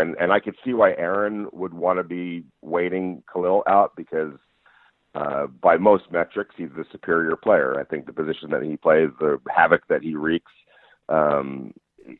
And I could see why Aaron would want to be waiting Khalil out because by most metrics, he's the superior player. I think the position that he plays, the havoc that he wreaks,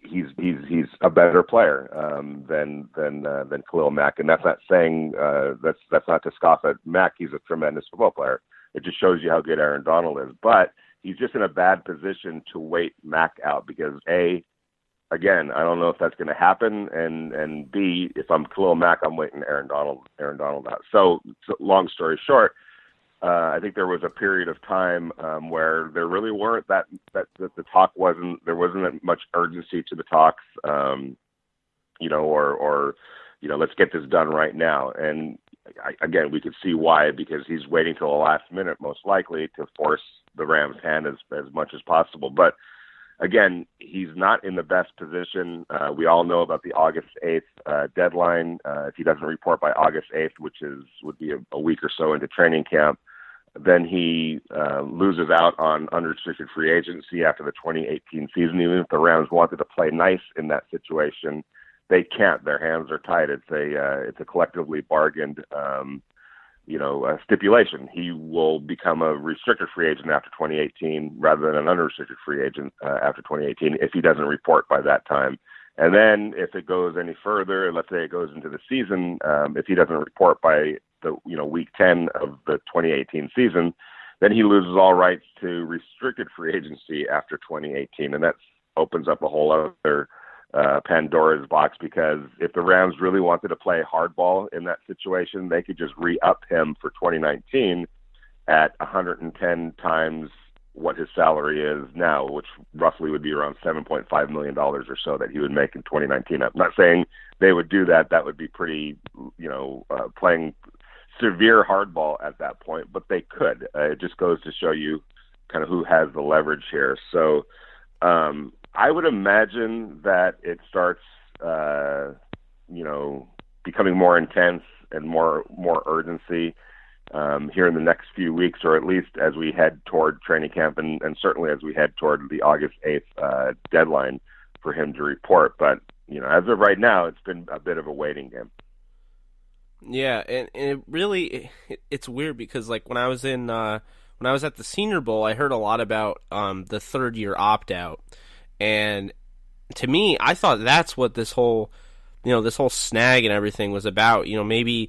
he's a better player than Khalil Mack. And that's not saying that's not to scoff at Mack. He's a tremendous football player. It just shows you how good Aaron Donald is. But he's just in a bad position to wait Mack out because again, I don't know if that's going to happen, and B, if I'm Khalil Mack, I'm waiting Aaron Donald out. So long story short, I think there was a period of time where there really weren't that the talk there wasn't much urgency to the talks, or let's get this done right now. And again, we could see why, because he's waiting till the last minute, most likely, to force the Rams' hand as much as possible. But again, he's not in the best position. We all know about the August 8th deadline. If he doesn't report by August 8th, which would be a week or so into training camp, then he loses out on unrestricted free agency after the 2018 season. Even if the Rams wanted to play nice in that situation, they can't. Their hands are tied. It's a collectively bargained stipulation. He will become a restricted free agent after 2018 rather than an unrestricted free agent after 2018 if he doesn't report by that time. And then if it goes any further, let's say it goes into the season, if he doesn't report by the week 10 of the 2018 season, then he loses all rights to restricted free agency after 2018. And that opens up a whole other Pandora's box, because if the Rams really wanted to play hardball in that situation, they could just re-up him for 2019 at 110 times what his salary is now, which roughly would be around $7.5 million or so that he would make in 2019. I'm not saying they would do that. That would be pretty, playing severe hardball at that point, but they could. It just goes to show you kind of who has the leverage here. So, I would imagine that it starts, becoming more intense and more urgency here in the next few weeks, or at least as we head toward training camp, and certainly as we head toward the August 8th deadline for him to report. But as of right now, it's been a bit of a waiting game. Yeah, and it really it's weird because like when I was at the Senior Bowl, I heard a lot about the third year opt out. And to me, I thought that's what this whole snag and everything was about. Maybe,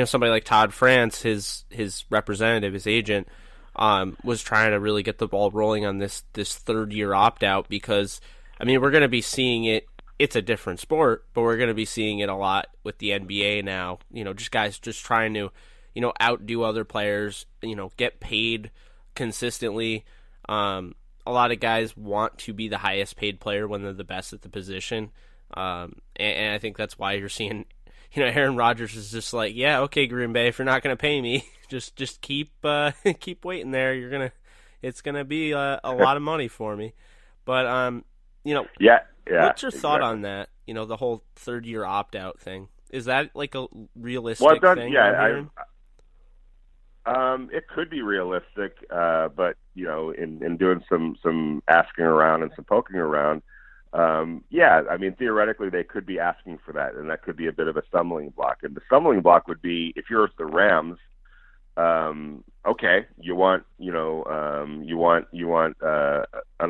somebody like Todd France, his representative, his agent, was trying to really get the ball rolling on this third year opt out because, we're going to be seeing it. It's a different sport, but we're going to be seeing it a lot with the NBA now. Just guys just trying to, outdo other players, get paid consistently. A lot of guys want to be the highest paid player when they're the best at the position. And I think that's why you're seeing, Aaron Rodgers is just like, yeah, okay, Green Bay, if you're not going to pay me, just keep waiting there. It's going to be a lot of money for me. But, yeah. What's your thought on that? The whole third year opt out thing. Is that like a realistic thing? Yeah, it could be realistic, but in doing some asking around and some poking around, theoretically they could be asking for that, and that could be a bit of a stumbling block. And the stumbling block would be if you're the Rams, okay, you want an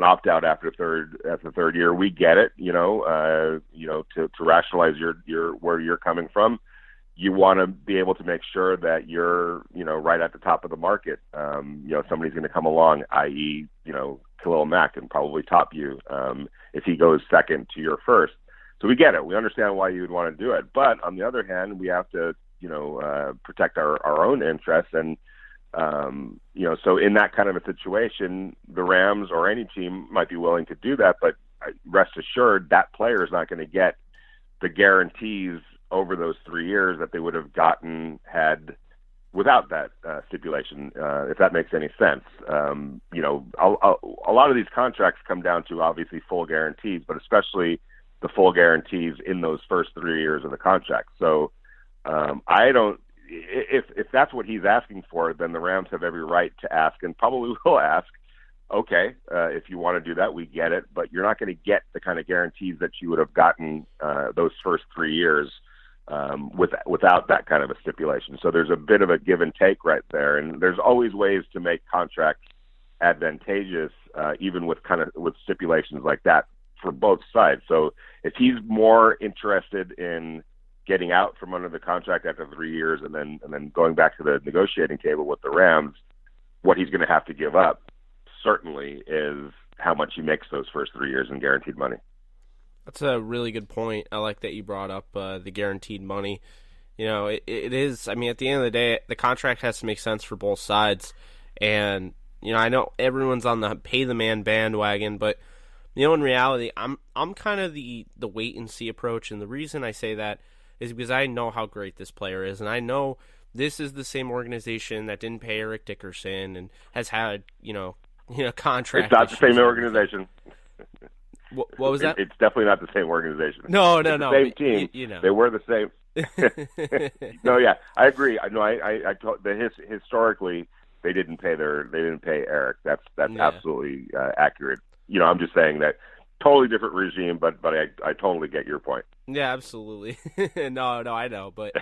opt out after the third year. We get it, to rationalize your where you're coming from. You want to be able to make sure that you're, right at the top of the market. Somebody's going to come along, i.e., Khalil Mack, and probably top you if he goes second to your first. So we get it. We understand why you would want to do it. But on the other hand, we have to, protect our own interests. And, so in that kind of a situation, the Rams or any team might be willing to do that. But rest assured, that player is not going to get the guarantees over those 3 years that they would have gotten had without that stipulation, if that makes any sense. A lot of these contracts come down to obviously full guarantees, but especially the full guarantees in those first 3 years of the contract. So if that's what he's asking for, then the Rams have every right to ask, and probably will ask, okay, if you want to do that, we get it, but you're not going to get the kind of guarantees that you would have gotten those first 3 years without that kind of a stipulation. So there's a bit of a give and take right there, and there's always ways to make contracts advantageous, even with stipulations like that for both sides. So if he's more interested in getting out from under the contract after 3 years and then going back to the negotiating table with the Rams, what he's going to have to give up certainly is how much he makes those first 3 years in guaranteed money. That's a really good point. I like that you brought up the guaranteed money. It is, I mean, at the end of the day, the contract has to make sense for both sides. And, I know everyone's on the pay the man bandwagon, but, in reality, I'm kind of the wait and see approach. And the reason I say that is because I know how great this player is. And I know this is the same organization that didn't pay Eric Dickerson and has had, contract. It's not the same organization. What was that? It's definitely not the same organization. No. It's the same team. They were the same. No, yeah, I agree. Historically they didn't pay Eric. That's absolutely accurate. I'm just saying that totally different regime, but I totally get your point. Yeah, absolutely. No, I know, but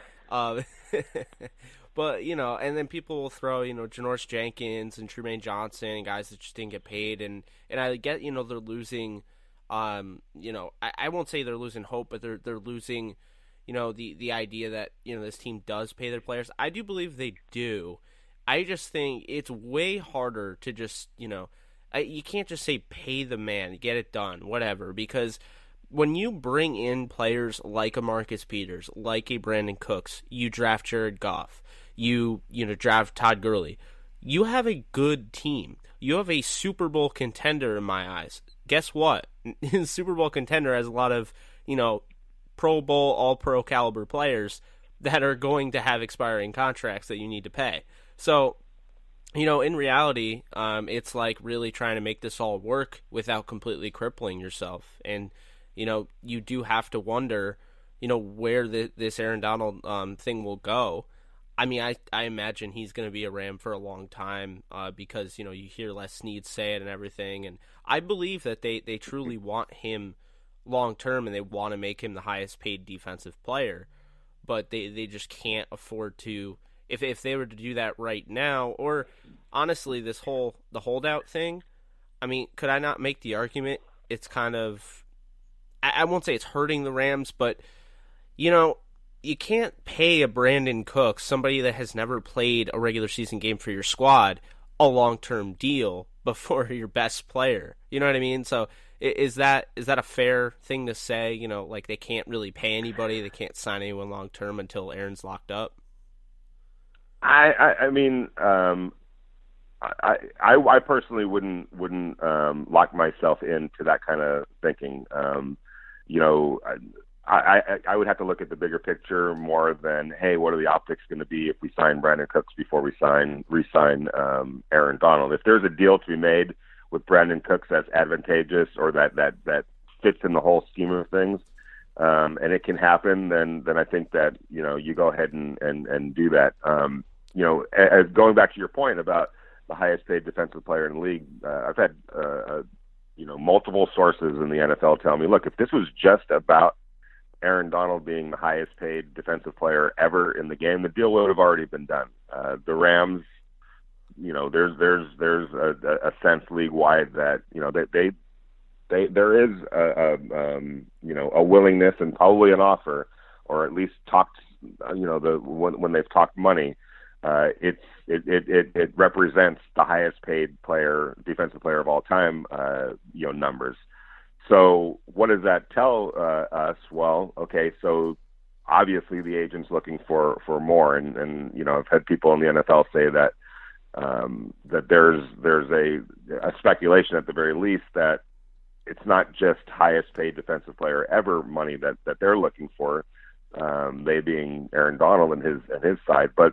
but and then people will throw Janoris Jenkins and Trumaine Johnson and guys that just didn't get paid, and I get they're losing. I won't say they're losing hope, but they're losing, the idea that this team does pay their players. I do believe they do. I just think it's way harder to just you can't just say pay the man, get it done, whatever, because when you bring in players like a Marcus Peters, like a Brandon Cooks, you draft Jared Goff, you draft Todd Gurley, you have a good team. You have a Super Bowl contender in my eyes. Guess what? Super Bowl contender has a lot of, Pro Bowl, all-pro caliber players that are going to have expiring contracts that you need to pay. So, in reality, it's like really trying to make this all work without completely crippling yourself. And, you do have to wonder, where this Aaron Donald thing will go. I mean, I imagine he's going to be a Ram for a long time because, you hear Les Snead say it and everything. And I believe that they truly want him long term and they want to make him the highest paid defensive player. But they just can't afford to, if they were to do that right now, or honestly, the holdout thing, I mean, could I not make the argument it's kind of, I won't say it's hurting the Rams, but, you can't pay a Brandon Cooks, somebody that has never played a regular season game for your squad, a long-term deal before your best player. You know what I mean? So is that a fair thing to say? Like they can't really pay anybody, they can't sign anyone long-term until Aaron's locked up? I mean, I personally wouldn't lock myself into that kind of thinking. I would have to look at the bigger picture more than, hey, what are the optics going to be if we sign Brandon Cooks before we re-sign Aaron Donald? If there's a deal to be made with Brandon Cooks that's advantageous or that fits in the whole scheme of things, and it can happen, then I think that you go ahead and do that. As going back to your point about the highest paid defensive player in the league, I've had multiple sources in the NFL tell me, look, if this was just about Aaron Donald being the highest paid defensive player ever in the game, the deal would have already been done. The Rams, there's a sense league wide that there is a willingness and probably an offer, or at least talked when they've talked money, it represents the highest paid defensive player of all time numbers. So what does that tell us? Well, okay, so obviously the agent's looking for more, and I've had people in the NFL say that that there's a speculation at the very least that it's not just highest paid defensive player ever money that they're looking for, they being Aaron Donald and his side, but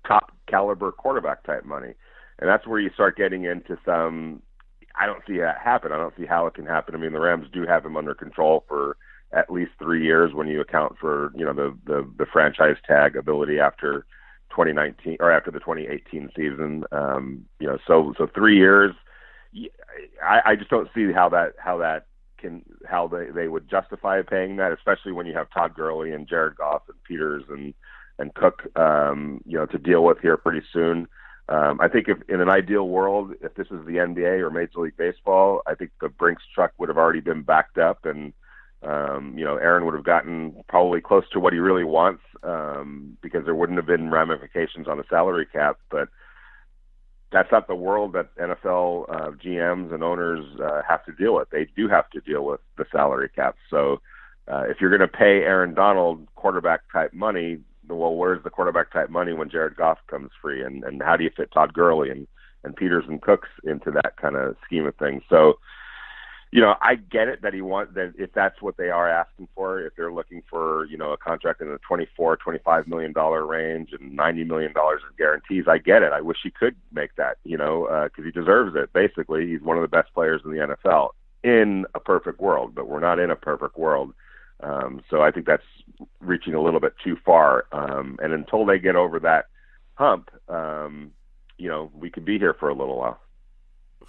top caliber quarterback type money, and that's where you start getting into some. I don't see that happen. I don't see how it can happen. I mean, the Rams do have him under control for at least 3 years when you account for the franchise tag ability after 2019 or after the 2018 season. So 3 years, I just don't see how they would justify paying that, especially when you have Todd Gurley and Jared Goff and Peters and Cook, to deal with here pretty soon. I think if in an ideal world, if this is the NBA or Major League Baseball, I think the Brinks truck would have already been backed up, and Aaron would have gotten probably close to what he really wants, because there wouldn't have been ramifications on the salary cap. But that's not the world that NFL GMs and owners have to deal with. They do have to deal with the salary cap. So if you're going to pay Aaron Donald quarterback type money, well, where's the quarterback type money when Jared Goff comes free? And how do you fit Todd Gurley and Peters and Cooks into that kind of scheme of things? So, I get it that that if that's what they are asking for, if they're looking for, a contract in the $24-25 million range and $90 million in guarantees, I get it. I wish he could make that, because he deserves it. Basically, he's one of the best players in the NFL in a perfect world, but we're not in a perfect world. So I think that's reaching a little bit too far. And until they get over that hump, we could be here for a little while.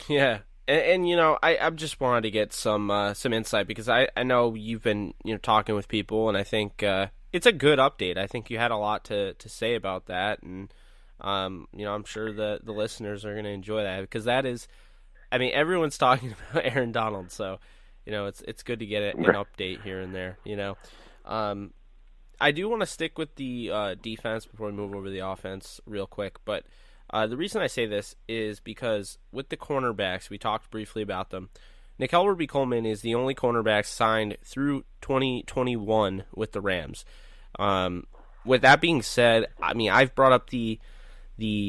Yeah. And I just wanted to get some insight, because I know you've been talking with people, and I think it's a good update. I think you had a lot to say about that, and I'm sure the listeners are going to enjoy that, because that is, everyone's talking about Aaron Donald, so it's good to get an update here and there. I do want to stick with the defense before we move over to the offense real quick, but. The reason I say this is because with the cornerbacks, we talked briefly about them. Nickel Roby-Coleman is the only cornerback signed through 2021 with the Rams. With that being said, I've brought up the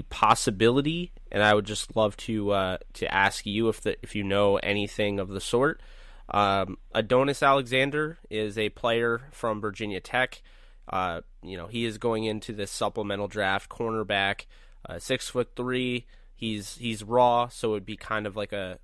possibility, and I would just love to ask you if you know anything of the sort. Adonis Alexander is a player from Virginia Tech. He is going into this supplemental draft, cornerback. 6'3", he's raw, so it would be kind of like a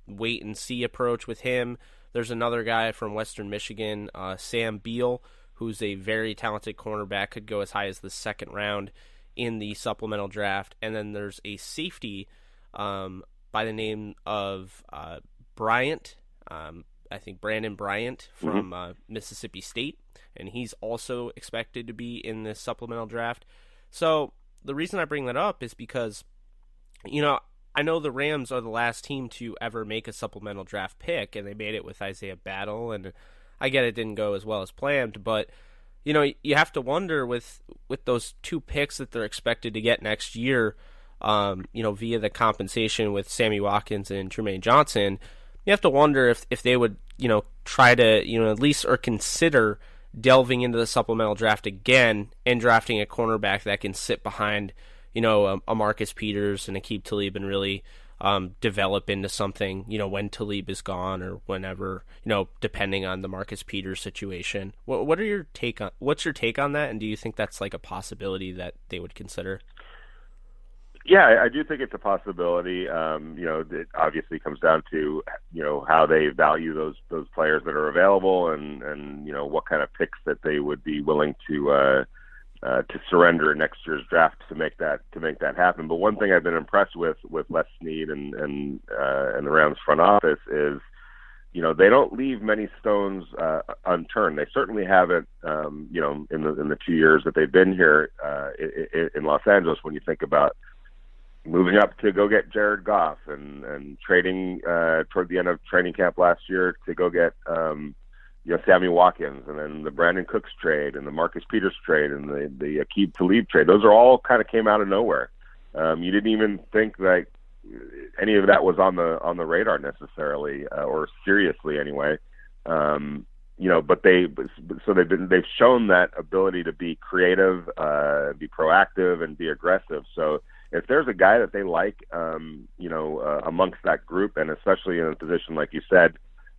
wait and see approach with him. There's another guy from Western Michigan, Sam Beal, who's a very talented cornerback, could go as high as the second round in the supplemental draft. And then there's a safety by the name of Bryant, I think Brandon Bryant from Mississippi State, and he's also expected to be in this supplemental draft. So the reason I bring that up is because, I know the Rams are the last team to ever make a supplemental draft pick, and they made it with Isaiah Battle, and I get it didn't go as well as planned, but, you have to wonder with those two picks that they're expected to get next year, via the compensation with Sammy Watkins and Trumaine Johnson, you have to wonder if they would, try to, at least or consider delving into the supplemental draft again and drafting a cornerback that can sit behind, a Marcus Peters and Aqib Talib and really develop into something, when Talib is gone or whenever, depending on the Marcus Peters situation. What's your take on that? And do you think that's like a possibility that they would consider? Yeah, I do think it's a possibility. It obviously comes down to, how they value those players that are available and what kind of picks that they would be willing to surrender next year's draft to make that happen. But one thing I've been impressed with Les Snead and the Rams front office is, they don't leave many stones unturned. They certainly haven't, in the 2 years that they've been here in Los Angeles. When you think about moving up to go get Jared Goff and trading toward the end of training camp last year to go get Sammy Watkins, and then the Brandon Cooks trade and the Marcus Peters trade and the Aqib Talib trade. Those are all kind of came out of nowhere. You didn't even think that any of that was on the radar necessarily, or seriously anyway. But they've shown that ability to be creative, be proactive, and be aggressive. So if there's a guy that they like, amongst that group, and especially in a position like you said,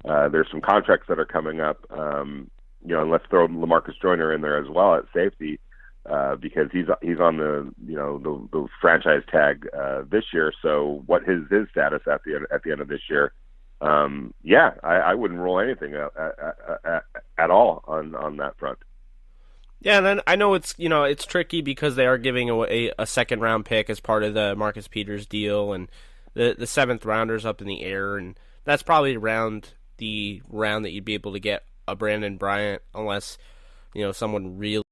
there's some contracts that are coming up, and let's throw LaMarcus Joyner in there as well at safety, because he's on the franchise tag this year. So what is his status at the end of this year? I wouldn't rule anything out at all on that front. Yeah, and then I know it's tricky because they are giving away a second round pick as part of the Marcus Peters deal, and the seventh rounder's up in the air, and that's probably around the round that you'd be able to get a Brandon Bryant, unless someone really